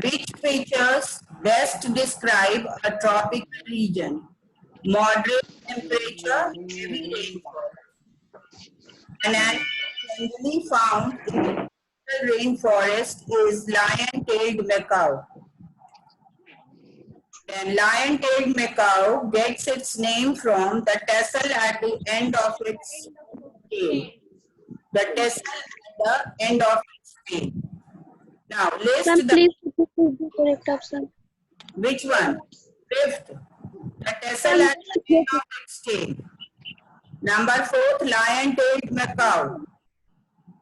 Which features best describe a tropical region? Moderate temperature, heavy rainfall. An animal generally found in the rainforest is lion-tailed macaw. Then lion-tailed macaw gets its name from the tassel at the end of its tail. The tassel at the end of its tail. Now list Ma'am, the please repeat the correct option. which one? Fifth, the tassel at the end of its tail. Number fourth, lion-tailed macaw.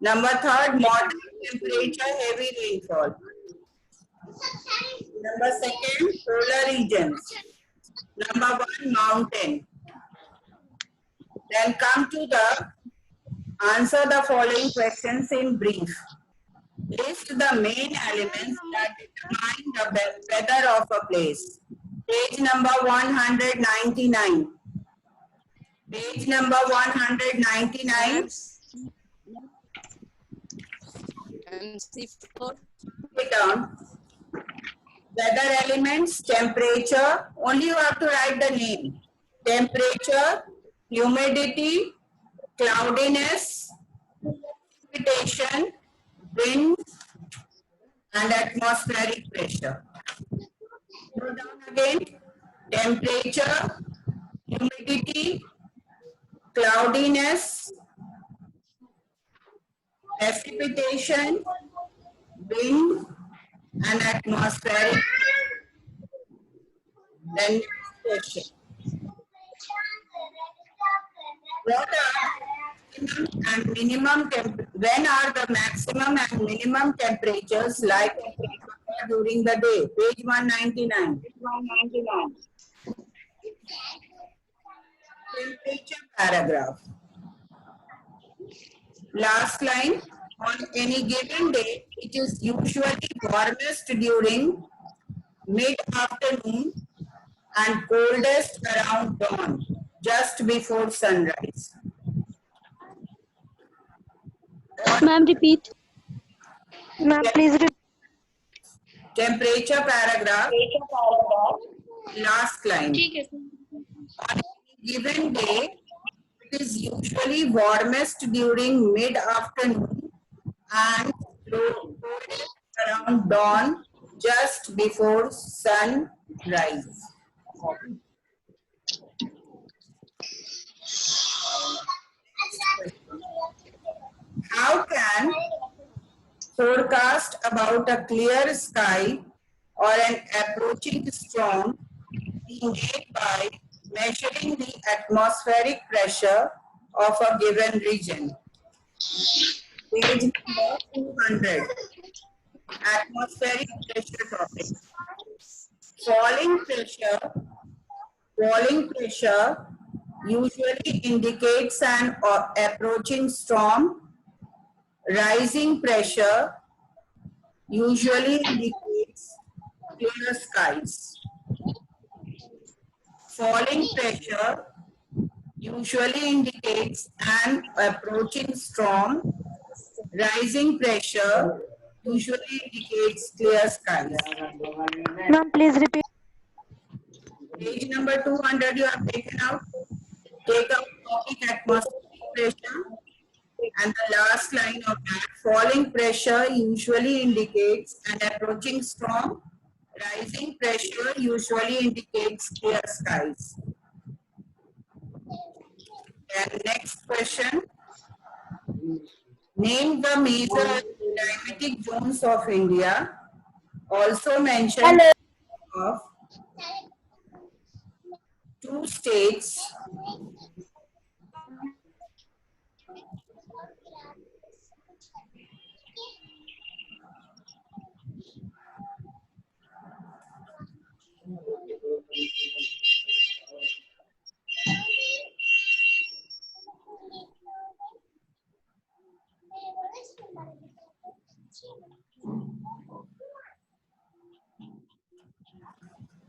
Number third, moderate temperature, heavy rainfall. Number second, polar regions. Number one, mountain. Then come to the answer the following questions in brief. List the main elements that determine the weather of a place. Page number 199. Page number 199. Put down. Weather elements, temperature, only you have to write the name. Temperature, humidity, cloudiness, precipitation, wind, and atmospheric pressure. Go down again. Temperature, humidity, cloudiness, precipitation, wind, and atmospheric. Then next question. What are and minimum when are the maximum and minimum temperatures likely to occur during the day? Page 199. Temperature paragraph. Last line. On any given day, it is usually warmest during mid-afternoon and coldest around dawn, just before sunrise. Ma'am, repeat. Ma'am, please repeat. Temperature paragraph. Last line. On any given day, it is usually warmest during mid-afternoon and coldest around dawn, just before sunrise. How can forecast about a clear sky or an approaching storm be made by measuring the atmospheric pressure of a given region? Page number 200. Atmospheric pressure topic. Falling pressure usually indicates an approaching storm. Rising pressure usually indicates clear skies. Falling pressure usually indicates an approaching storm. Rising pressure usually indicates clear skies. Ma'am, please repeat. Page number 200 you have taken out. Take out topic atmospheric pressure. And the last line of that, falling pressure usually indicates an approaching storm. Rising pressure usually indicates clear skies. And next question. Name the major climatic zones of India. Also mentioned of 2 states.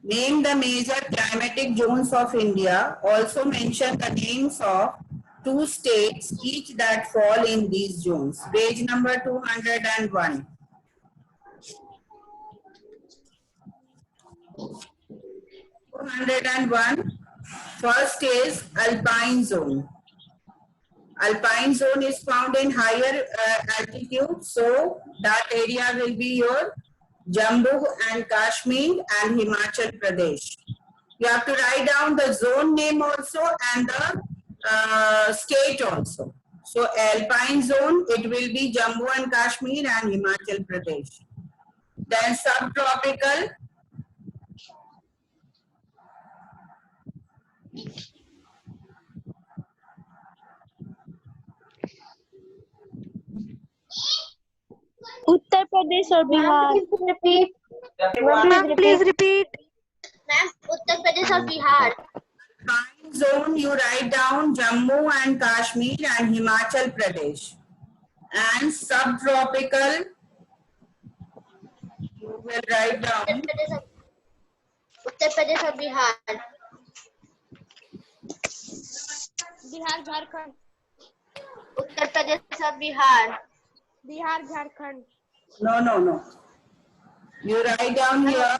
Name the major climatic zones of India. Also mention the names of 2 states, each that fall in these zones. Page number 201. 201. First is alpine zone. Alpine zone is found in higher altitude, so that area will be your Jammu and Kashmir and Himachal Pradesh. You have to write down the zone name also and the state also. So alpine zone, it will be Jammu and Kashmir and Himachal Pradesh. Then subtropical, Uttar Pradesh or Bihar. Repeat. Ma'am, please repeat. Ma'am, Uttar Pradesh or Bihar? alpine zone, you write down Jammu and Kashmir and Himachal Pradesh. And subtropical, you will write down Uttar Pradesh or Bihar? Bihar, Jharkhand. Uttar Pradesh or Bihar? Bihar, Jharkhand. no. You write down here.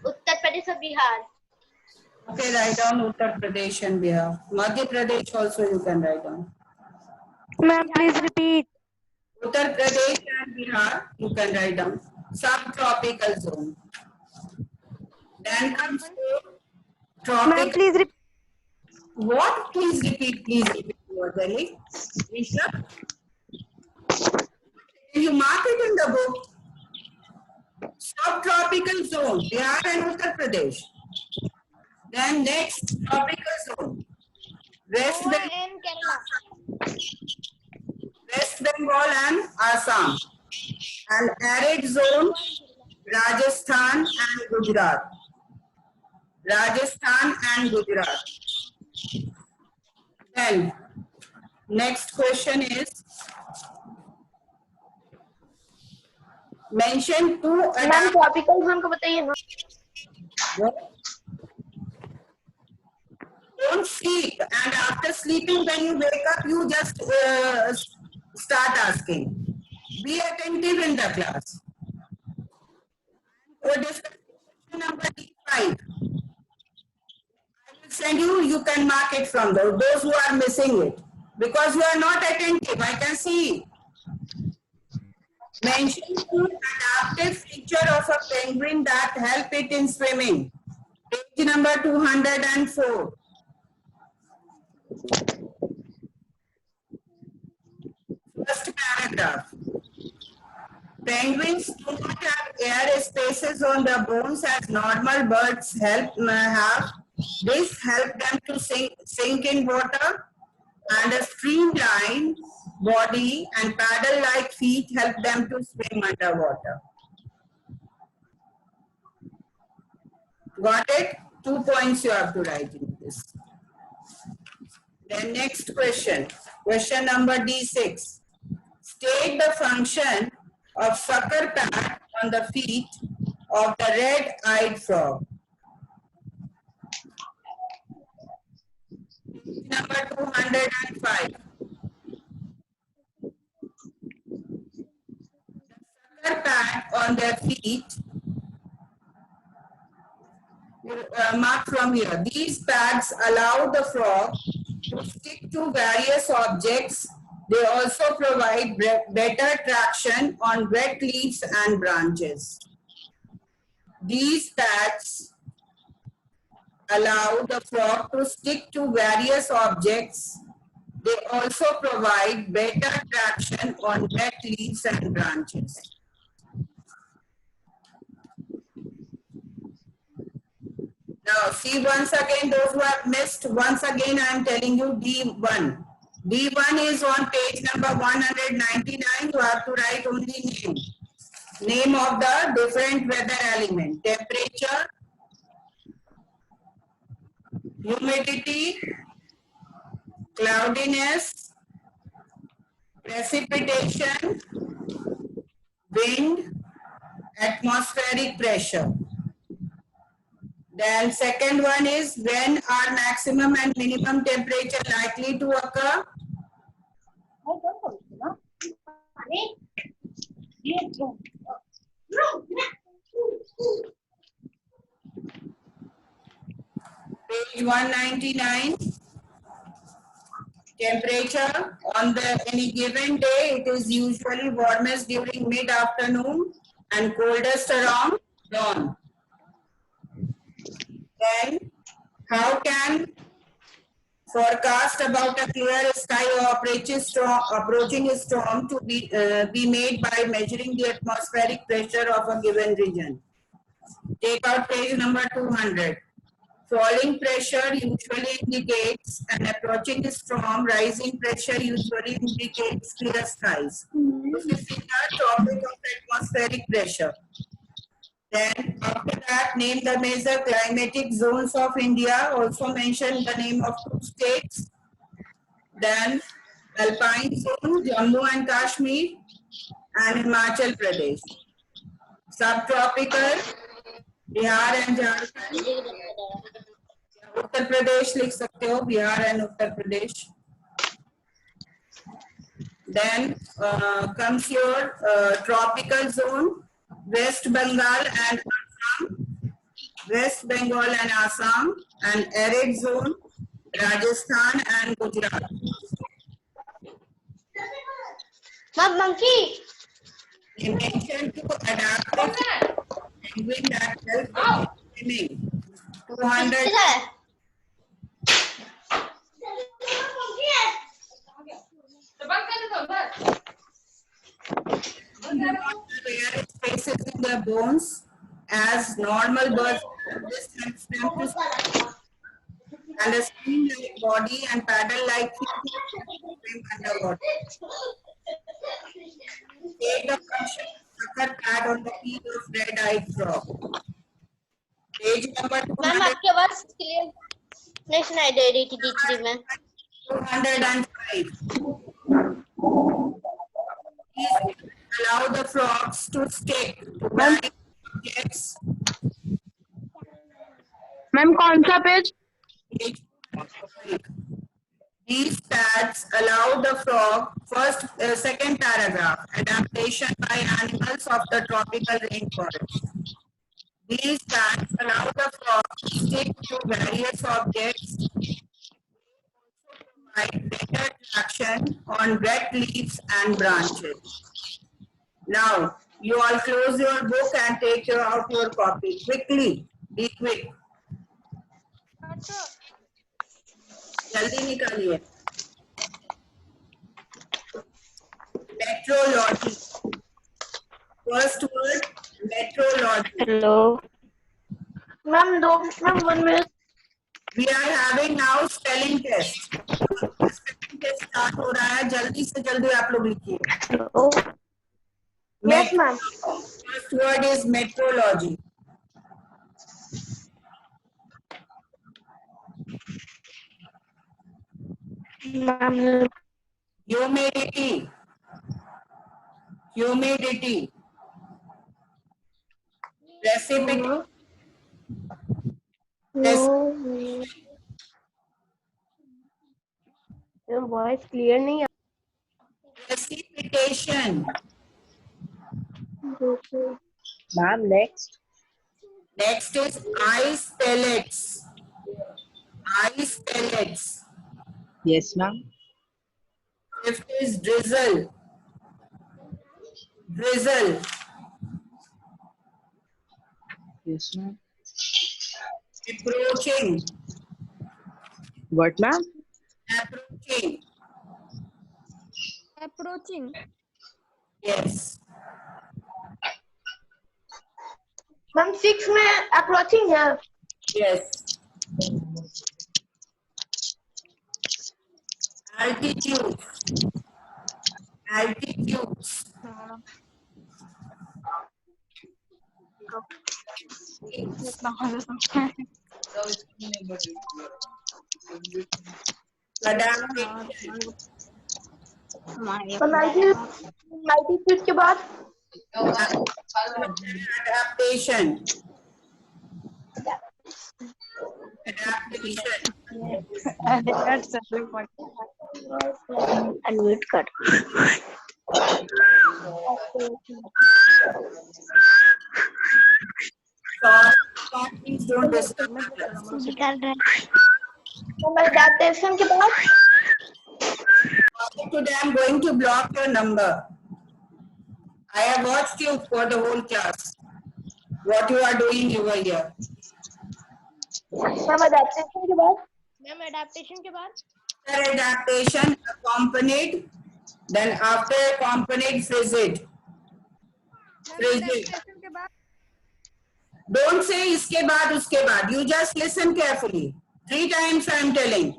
Uttar Pradesh or Bihar? Okay, write down Uttar Pradesh and Bihar. Madhya Pradesh also you can write down. Ma'am, please repeat. Uttar Pradesh and Bihar you can write down. Subtropical zone. Then comes Ma'am, tropical. please repeat. What? Please repeat, Delhi. Rishabh? You mark it in the book. Subtropical zone, Bihar and Uttar Pradesh. Then next, tropical zone. West Bengal and Assam. And arid zone, Rajasthan and Gujarat. Then, next question is, mention two Ma'am, tropical zone को बताइए ना. Don't sleep, and after sleeping, when you wake up, you just start asking. Be attentive in the class. So discussion number 5. I will send you, you can mark it from those who are missing it. Because you are not attentive, I can see. Mention two adaptive feature of a penguin that help it in swimming. Page number 204. First paragraph. Penguins do not have air spaces on the bones as normal birds have. This helps them to sink in water, and a streamlined body and paddle-like feet help them to swim underwater. Got it? 2 points you have to write in this. Then next question. Question number D6. State the function of sucker pad on the feet of the red-eyed frog. Number 205. The sucker pad on their feet, mark from here. These pads allow the frog to stick to various objects. They also provide better traction on wet leaves and branches. These pads allow the frog to stick to various objects. They also provide better traction on wet leaves and branches. Now, see once again, those who have missed, once again I am telling you D1. D1 is on page number 199. You have to write only name. Name of the different weather element. Temperature, humidity, cloudiness, precipitation, wind, atmospheric pressure. Then second one is when are maximum and minimum temperature likely to occur? Page 199. Temperature on any given day, it is usually warmest during mid-afternoon and coldest around dawn. Then, how can forecast about a clear sky or approaching storm to be made by measuring the atmospheric pressure of a given region? Take out page number 200. Falling pressure usually indicates an approaching storm. Rising pressure usually indicates clear skies. This is in the topic of atmospheric pressure. Then after that, name the major climatic zones of India. Also mention the name of 2 states. Then Alpine zone, Jammu and Kashmir and Himachal Pradesh. Subtropical, Bihar and Jharkhand. Uttar Pradesh लिख सकते हो, Bihar and Uttar Pradesh. Then comes your tropical zone, West Bengal and Assam, West Bengal and Assam, and arid zone, Rajasthan and Gujarat. Ma'am, monkey. Intention to adapt the penguin that helps swimming. 200. Rare spaces in their bones as normal birds. This helps them to swim. And a spring-like body and paddle-like feet swim underwater. Take the function sucker pad on the feet of red-eyed frog. Page number 200. Ma'am आपकी आवाज clear नहीं सुनाई दे रही थी तीसरी में. 205. Please allow the frogs to stick to various objects. Ma'am कौन सा page? These pads allow the frog, second paragraph, adaptation by animals of the tropical rainforest. These pads allow the frog to stick to various objects, provide better traction on wet leaves and branches. Now, you all close your book and take out your copy. Quickly, be quick. जल्दी निकालिए. Metrology. First word, metrology. Hello. Ma'am 1 minute. We are having now spelling test. Spelling test start हो रहा है. जल्दी से जल्दी आप लोग लिखिए. Hello. Yes, ma'am. First word is metrology. Ma'am, Humidity. Humidity. Precipitation. no. Your voice clear नहीं. Precipitation. Ma'am, next. Next is ice pellets. Ice pellets. Yes, ma'am. Fifth is drizzle. Drizzle. Yes, ma'am. Approaching. What, ma'am? Approaching. Approaching. Yes. Ma'am 6 में approaching है. Yes. Altitude. Altitudes. Adaptation. तो 90 feet के बाद Adaptation. Adaptation. Unmute कर. Sorry, please don't disturb the class. adaptation के बाद Today I'm going to block your number. I have watched you for the whole class. What you are doing over here. Ma'am adaptation के बाद ma'am adaptation के बाद After adaptation, accompanied. Then after accompanied, frigid. Frigid. Don't say इसके बाद उसके बाद. You just listen carefully. 3 times I am telling.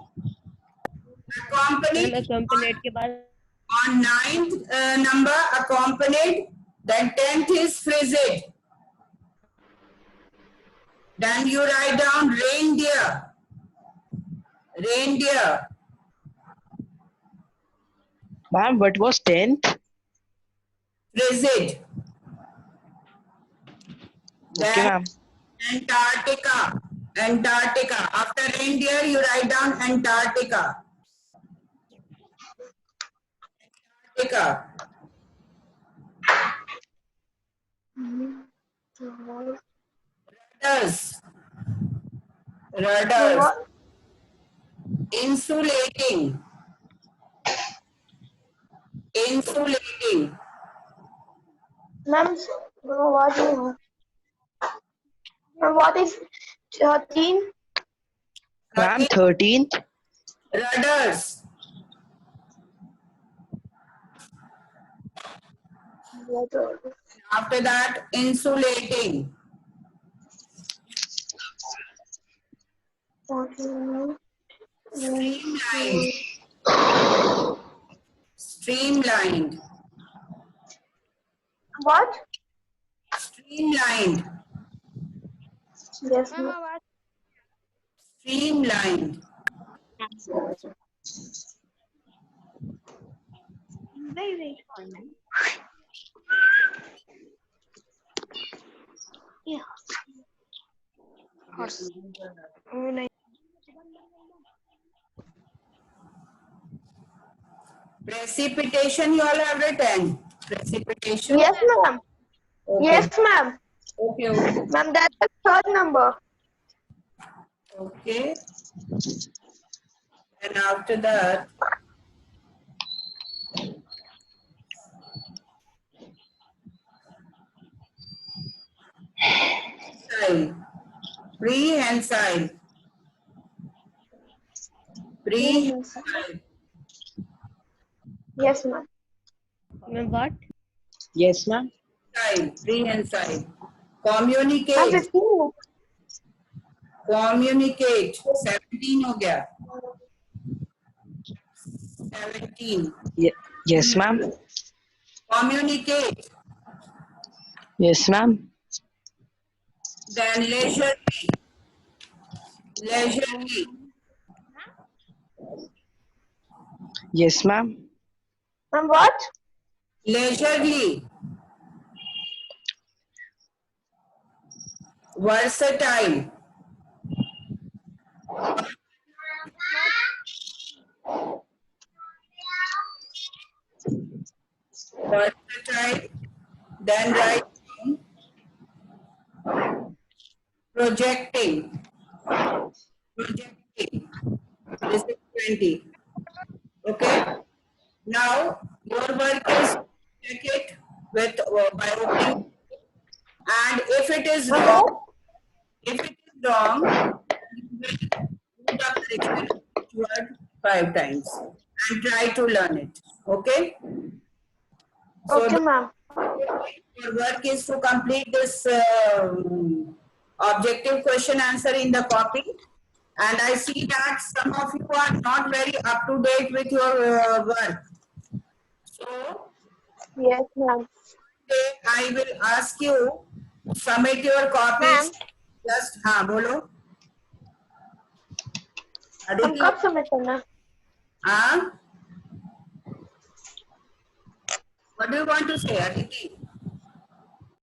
Accompanied. accompanied के बाद On 9th number accompanied, then 10th is frigid. Then you write down reindeer. Reindeer. Ma'am, what was 10th? Frigid. Okay, Then ma'am. Antarctica. Antarctica. After reindeer, you write down Antarctica. Antarctica. Rudders. Rudders. Insulating. Insulating. Ma'am what is what is 13 Ma'am, 13th. Rudders. After that, insulating. Streamlined. Streamlined. what Streamlined. yes Streamlined. Precipitation, you all have written. Precipitation. yes ma'am Okay. yes ma'am Okay. Okay. ma'am that's the third number Okay. And after that, prehensile. Prehensile. Prehensile. yes ma'am what Yes, ma'am. Prehensile. ma'am Communicate. 15 Communicate. 17 हो गया. 17. Yes, ma'am. Communicate. Yes, ma'am. Then leisurely. Leisurely. Yes, ma'am. ma'am what Leisurely. Versatile. Versatile. Then write down projecting. Projecting. This is 20. Okay. Now your work is check it with by opening. And if it is wrong, you will do the correction word 5 times and try to learn it. Okay. So okay ma'am your work is to complete this objective question answer in the copy. And I see that some of you are not very up to date with your work. So yes ma'am today I will ask you to submit your copies. Ma'am. Just हाँ बोलो. हम Aditi, कब submit करना हाँ. What do you want to say, Aditi?